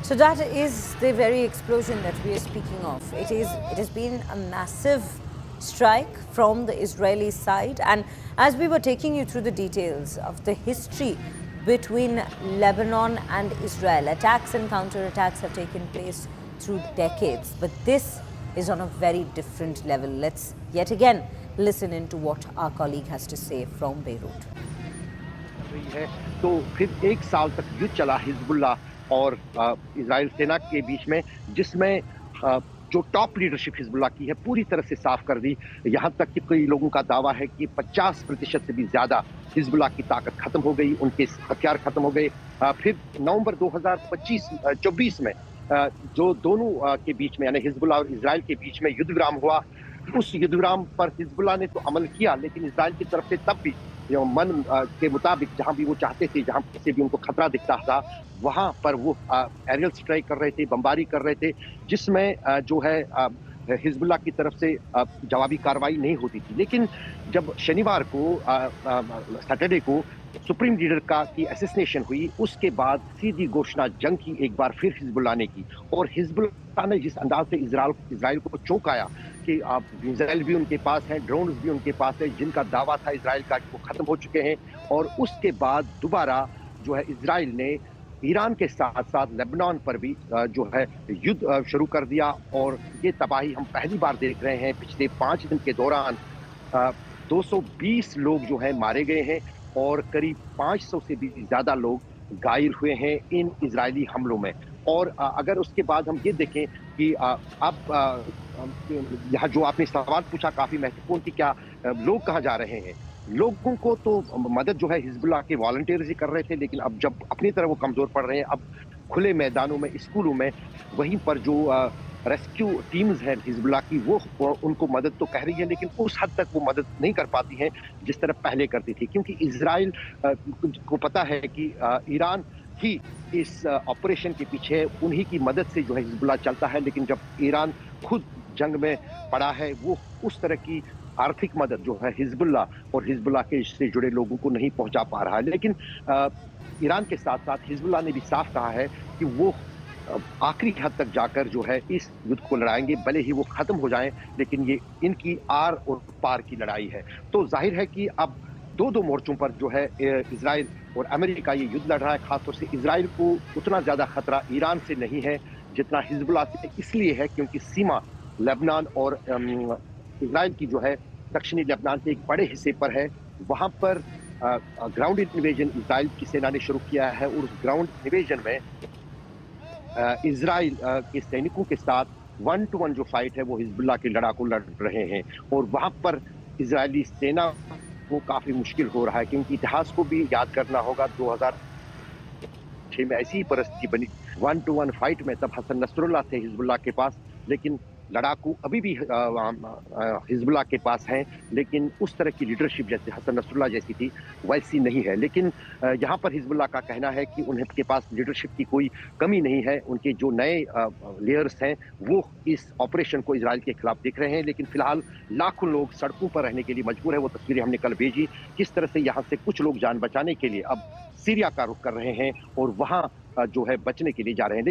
So that is the very explosion that we are speaking of. It has been a massive strike from the Israeli side, and as we were taking you through the details of the history between Lebanon and Israel, attacks and counterattacks have taken place through decades, but this is on a very different level. Let's yet again listen into what our colleague has to say from Beirut. रही है तो फिर एक साल तक युद्ध चला Hezbollah और इजराइल सेना के बीच में, जिसमें जो टॉप लीडरशिप हिजबुल्लाह की है पूरी तरह से साफ कर दी। यहां तक कि कई लोगों का दावा है कि 50% से भी ज्यादा हिजबुल्लाह की ताकत खत्म हो गई, उनके हथियार खत्म हो गए। फिर नवंबर 2024 में जो दोनों के बीच में यानी हिजबुल्लाह और इजराइल के बीच में युद्ध विराम हुआ, उस युद्ध विराम पर हिजबुल्लाह ने तो अमल किया, लेकिन इजराइल की तरफ से तब भी मन के मुताबिक जहां भी वो चाहते थे, जहां से भी उनको खतरा दिखता था, वहां पर वो एरियल स्ट्राइक कर रहे थे, बमबारी कर रहे थे, जिसमें जो है हिजबुल्लाह की तरफ से जवाबी कार्रवाई नहीं होती थी। लेकिन जब शनिवार को सैटरडे को सुप्रीम लीडर की असैसिनेशन हुई, उसके बाद सीधी घोषणा जंग की एक बार फिर हिजबुल्लाह ने की, और हिजबुल्लाह ने जिस अंदाज से इजराइल को चौंकाया कि मिसाइल भी उनके पास हैं, ड्रोन्स भी उनके पास है, जिनका दावा था इजराइल का कि वो खत्म हो चुके हैं। और उसके बाद दोबारा जो है इजराइल ने ईरान के साथ साथ लेबनान पर भी जो है युद्ध शुरू कर दिया, और ये तबाही हम पहली बार देख रहे हैं। पिछले 5 दिन के दौरान 220 लोग जो है मारे गए हैं और करीब 500 से भी ज्यादा लोग घायल हुए हैं इन इजरायली हमलों में। और अगर उसके बाद हम ये देखें कि अब यहाँ जो आपने सवाल पूछा काफी महत्वपूर्ण कि क्या लोग कहाँ जा रहे हैं। लोगों को तो मदद जो है हिजबुल्लाह के वॉलंटियर्स ही कर रहे थे, लेकिन अब जब अपनी तरह वो कमजोर पड़ रहे हैं, अब खुले मैदानों में, स्कूलों में, वहीं पर जो रेस्क्यू टीम्स हैं हिजबुल्लाह की, वो उनको मदद तो कह रही है, लेकिन उस हद तक वो मदद नहीं कर पाती हैं जिस तरह पहले करती थी, क्योंकि इजराइल को पता है कि ईरान ही इस ऑपरेशन के पीछे है, उन्हीं की मदद से जो है हिजबुल्लाह चलता है। लेकिन जब ईरान खुद जंग में पड़ा है, वो उस तरह की आर्थिक मदद जो है हिजबुल्लाह और हिजबुल्लाह के से जुड़े लोगों को नहीं पहुंचा पा रहा है। लेकिन ईरान के साथ साथ हिजबुल्लाह ने भी साफ कहा है कि वो आखिरी हद तक जाकर जो है इस युद्ध को लड़ाएंगे, भले ही वो खत्म हो जाए, लेकिन ये इनकी आर और पार की लड़ाई है। तो जाहिर है कि अब दो मोर्चों पर जो है इजराइल और अमेरिका ये युद्ध लड़ रहा है। खासतौर से इजराइल को उतना ज्यादा खतरा ईरान से नहीं है जितना हिजबुल्लाह से इसलिए है क्योंकि सीमा लेबनान और इजराइल की जो है दक्षिणी लेबनान के एक बड़े हिस्से पर है। वहां पर ग्राउंड इन्वेजन इजराइल की सेना ने शुरू किया है, और उस ग्राउंड इन्वेजन में इजराइल के सैनिकों के साथ 1-to-1 जो फाइट है वो हिजबुल्लाह के लड़ाकू लड़ रहे हैं, और वहां पर इजरायली सेना को काफी मुश्किल हो रहा है, क्योंकि इतिहास को भी याद करना होगा। 2006 में ऐसी ही परिस्थिति बनी 1-to-1 फाइट में, तब हसन नसरुल्लाह थे हिजबुल्लाह के पास, लेकिन लड़ाकू अभी भी हिजबुल्लाह के पास हैं, लेकिन उस तरह की लीडरशिप जैसे हसन नसरुल्लाह जैसी थी वैसी नहीं है। लेकिन यहाँ पर हिजबुल्लाह का कहना है कि उनके पास लीडरशिप की कोई कमी नहीं है, उनके जो नए लेयर्स हैं वो इस ऑपरेशन को इजराइल के खिलाफ देख रहे हैं। लेकिन फिलहाल लाखों लोग सड़कों पर रहने के लिए मजबूर है। वो तस्वीरें हमने कल भेजी, किस तरह से यहाँ से कुछ लोग जान बचाने के लिए अब सीरिया का रुख कर रहे हैं और वहां जो है बचने के लिए जा रहे हैं।